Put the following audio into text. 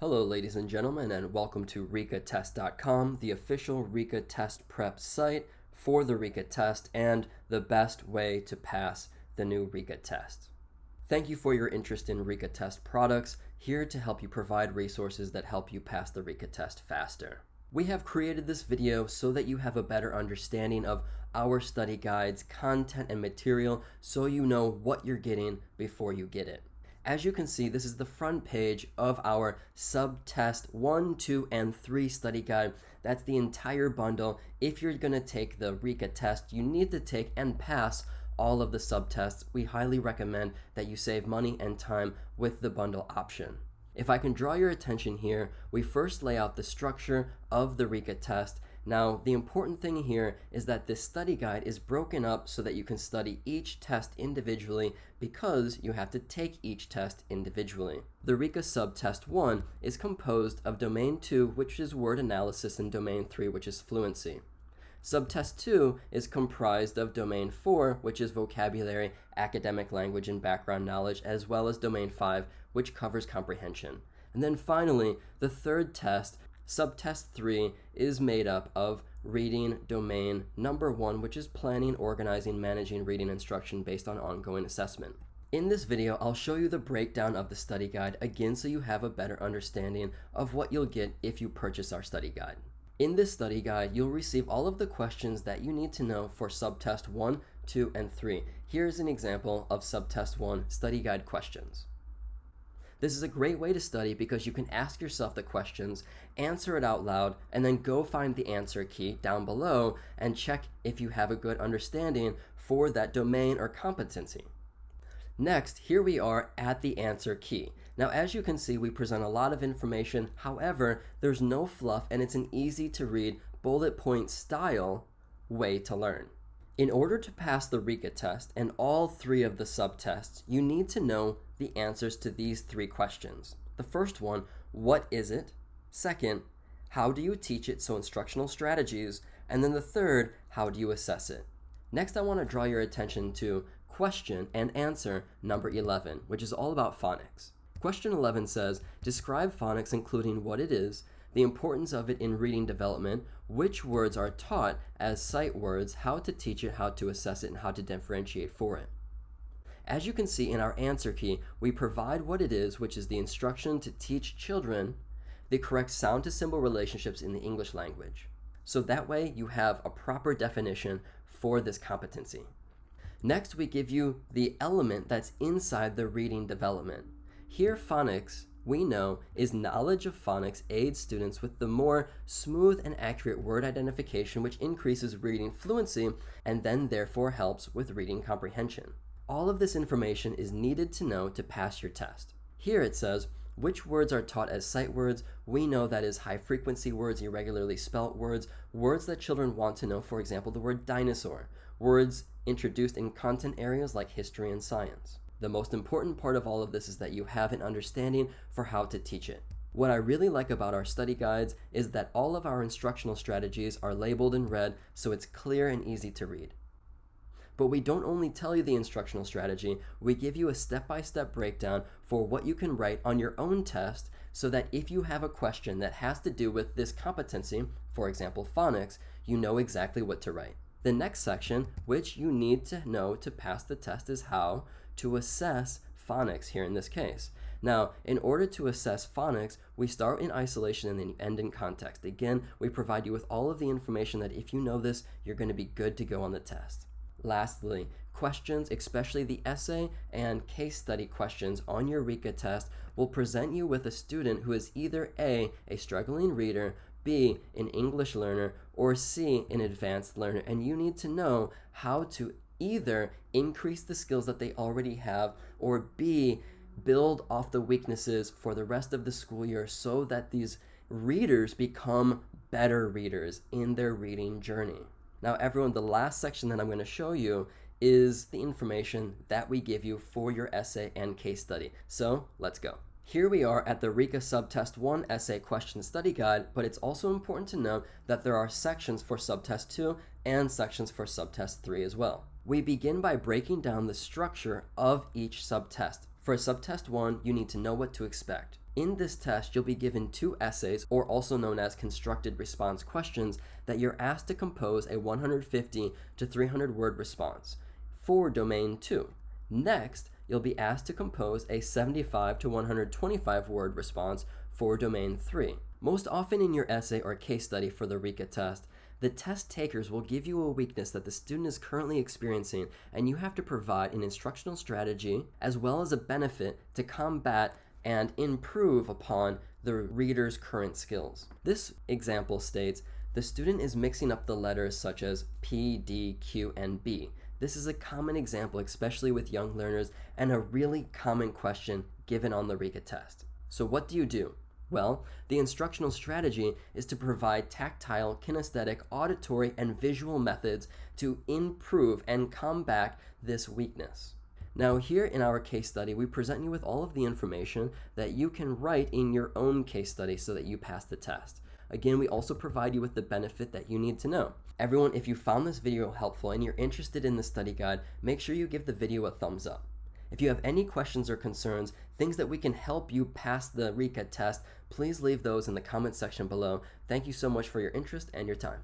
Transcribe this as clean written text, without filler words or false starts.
Hello ladies and gentlemen, and welcome to RicaTest.com, the official Rica Test prep site for the Rica Test and the best way to pass the new Rica Test. Thank you for your interest in Rica Test products, here to help you provide resources that help you pass the Rica Test faster. We have created this video so that you have a better understanding of our study guides, content, and material so you know what you're getting before you get it. As you can see, this is the front page of our Subtest 1, 2, and 3 study guide. That's the entire bundle. If you're going to take the Rica test, you need to take and pass all of the subtests. We highly recommend that you save money and time with the bundle option. If I can draw your attention here, we first lay out the structure of the Rica test. Now, the important thing here is that this study guide is broken up so that you can study each test individually because you have to take each test individually. The Rica Subtest 1 is composed of Domain 2, which is word analysis, and Domain 3, which is fluency. Subtest 2 is comprised of Domain 4, which is vocabulary, academic language, and background knowledge, as well as Domain 5, which covers comprehension. And then finally, the third test, Subtest 3, is made up of reading domain number 1, which is planning, organizing, managing reading instruction based on ongoing assessment. In this video, I'll show you the breakdown of the study guide again so you have a better understanding of what you'll get if you purchase our study guide. In this study guide, you'll receive all of the questions that you need to know for Subtest 1, 2, and 3. Here's an example of Subtest 1 study guide questions. This is a great way to study because you can ask yourself the questions, answer it out loud, and then go find the answer key down below and check if you have a good understanding for that domain or competency. Next, here we are at the answer key. Now, as you can see, we present a lot of information. However, there's no fluff, and it's an easy to read, bullet point style way to learn. In order to pass the Rica test and all 3 of the subtests, you need to know the answers to these 3 questions. The first one, what is it? Second, how do you teach it, so instructional strategies? And then the third, how do you assess it? Next, I want to draw your attention to question and answer number 11, which is all about phonics. Question 11 says, describe phonics including what it is, the importance of it in reading development, which words are taught as sight words, how to teach it, how to assess it, and how to differentiate for it. As you can see in our answer key, we provide what it is, which is the instruction to teach children the correct sound to symbol relationships in the English language. So that way you have a proper definition for this competency. Next, we give you the element that's inside the reading development. Here, phonics, we know, is knowledge of phonics aids students with the more smooth and accurate word identification, which increases reading fluency and then therefore helps with reading comprehension. All of this information is needed to know to pass your test. Here it says, which words are taught as sight words? We know that is high frequency words, irregularly spelt words, words that children want to know, for example, the word dinosaur, words introduced in content areas like history and science. The most important part of all of this is that you have an understanding for how to teach it. What I really like about our study guides is that all of our instructional strategies are labeled in red so it's clear and easy to read. But we don't only tell you the instructional strategy, we give you a step-by-step breakdown for what you can write on your own test so that if you have a question that has to do with this competency, for example phonics, you know exactly what to write. The next section, which you need to know to pass the test, is how to assess phonics here in this case. Now, in order to assess phonics, we start in isolation and then end in context. Again, we provide you with all of the information that if you know this, you're going to be good to go on the test. Lastly, questions, especially the essay and case study questions on your Rica test, will present you with a student who is either A, a struggling reader, B, an English learner, or C, an advanced learner, and you need to know how to either increase the skills that they already have, or B, build off the weaknesses for the rest of the school year so that these readers become better readers in their reading journey. Now everyone, the last section that I'm going to show you is the information that we give you for your essay and case study. So let's go. Here we are at the Rica Subtest 1 Essay Question Study Guide, but it's also important to note that there are sections for Subtest 2 and sections for Subtest 3 as well. We begin by breaking down the structure of each subtest. For Subtest 1, you need to know what to expect. In this test, you'll be given 2 essays, or also known as constructed response questions, that you're asked to compose a 150 to 300 word response for domain 2. Next, you'll be asked to compose a 75 to 125 word response for domain 3. Most often in your essay or case study for the Rica test, the test takers will give you a weakness that the student is currently experiencing, and you have to provide an instructional strategy as well as a benefit to combat and improve upon the reader's current skills. This example states, the student is mixing up the letters such as P, D, Q, and B. This is a common example, especially with young learners, and a really common question given on the Rica test. So what do you do? Well, the instructional strategy is to provide tactile, kinesthetic, auditory, and visual methods to improve and combat this weakness. Now here in our case study, we present you with all of the information that you can write in your own case study so that you pass the test. Again, we also provide you with the benefit that you need to know. Everyone, if you found this video helpful and you're interested in the study guide, make sure you give the video a thumbs up. If you have any questions or concerns, things that we can help you pass the Rica test, please leave those in the comment section below. Thank you so much for your interest and your time.